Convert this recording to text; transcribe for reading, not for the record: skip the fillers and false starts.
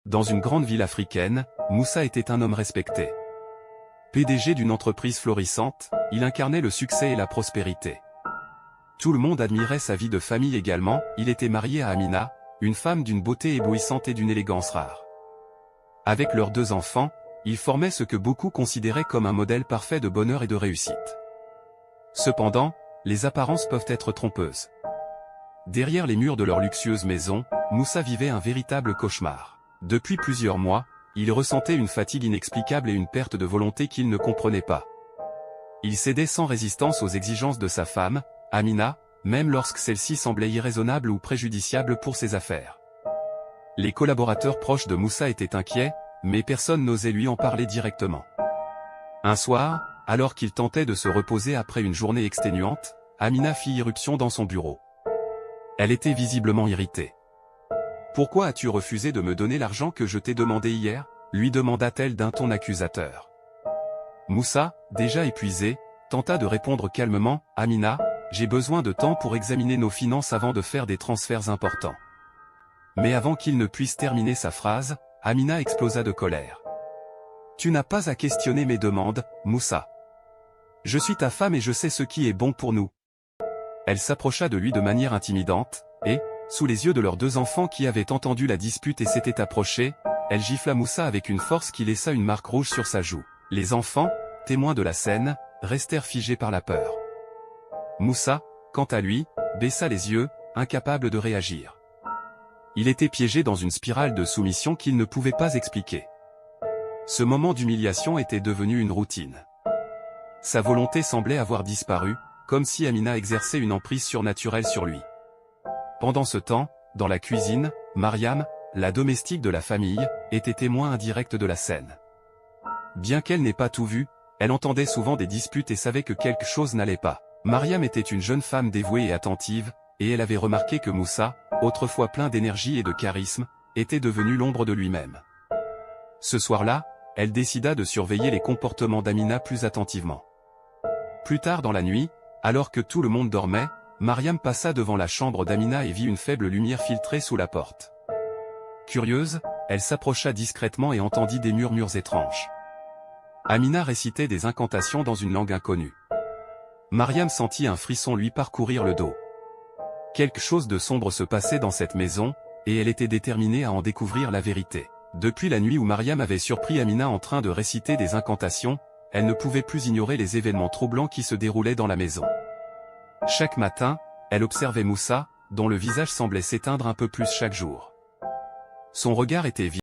Dans une grande ville africaine, Moussa était un homme respecté. PDG d'une entreprise florissante, il incarnait le succès et la prospérité. Tout le monde admirait sa vie de famille également, il était marié à Amina, une femme d'une beauté éblouissante et d'une élégance rare. Avec leurs 2 enfants, ils formaient ce que beaucoup considéraient comme un modèle parfait de bonheur et de réussite. Cependant, les apparences peuvent être trompeuses. Derrière les murs de leur luxueuse maison, Moussa vivait un véritable cauchemar. Depuis plusieurs mois, il ressentait une fatigue inexplicable et une perte de volonté qu'il ne comprenait pas. Il cédait sans résistance aux exigences de sa femme, Amina, même lorsque celle-ci semblait irraisonnable ou préjudiciable pour ses affaires. Les collaborateurs proches de Moussa étaient inquiets, mais personne n'osait lui en parler directement. Un soir, alors qu'il tentait de se reposer après une journée exténuante, Amina fit irruption dans son bureau. Elle était visiblement irritée. « Pourquoi as-tu refusé de me donner l'argent que je t'ai demandé hier ?» lui demanda-t-elle d'un ton accusateur. Moussa, déjà épuisé, tenta de répondre calmement, « Amina, j'ai besoin de temps pour examiner nos finances avant de faire des transferts importants. » Mais avant qu'il ne puisse terminer sa phrase, Amina explosa de colère. « Tu n'as pas à questionner mes demandes, Moussa. Je suis ta femme et je sais ce qui est bon pour nous. » Elle s'approcha de lui de manière intimidante, et, sous les yeux de leurs 2 enfants qui avaient entendu la dispute et s'étaient approchés, elle gifla Moussa avec une force qui laissa une marque rouge sur sa joue. Les enfants, témoins de la scène, restèrent figés par la peur. Moussa, quant à lui, baissa les yeux, incapable de réagir. Il était piégé dans une spirale de soumission qu'il ne pouvait pas expliquer. Ce moment d'humiliation était devenu une routine. Sa volonté semblait avoir disparu, comme si Amina exerçait une emprise surnaturelle sur lui. Pendant ce temps, dans la cuisine, Mariam, la domestique de la famille, était témoin indirect de la scène. Bien qu'elle n'ait pas tout vu, elle entendait souvent des disputes et savait que quelque chose n'allait pas. Mariam était une jeune femme dévouée et attentive, et elle avait remarqué que Moussa, autrefois plein d'énergie et de charisme, était devenu l'ombre de lui-même. Ce soir-là, elle décida de surveiller les comportements d'Amina plus attentivement. Plus tard dans la nuit, alors que tout le monde dormait, Mariam passa devant la chambre d'Amina et vit une faible lumière filtrer sous la porte. Curieuse, elle s'approcha discrètement et entendit des murmures étranges. Amina récitait des incantations dans une langue inconnue. Mariam sentit un frisson lui parcourir le dos. Quelque chose de sombre se passait dans cette maison, et elle était déterminée à en découvrir la vérité. Depuis la nuit où Mariam avait surpris Amina en train de réciter des incantations, elle ne pouvait plus ignorer les événements troublants qui se déroulaient dans la maison. Chaque matin, elle observait Moussa, dont le visage semblait s'éteindre un peu plus chaque jour. Son regard était vide.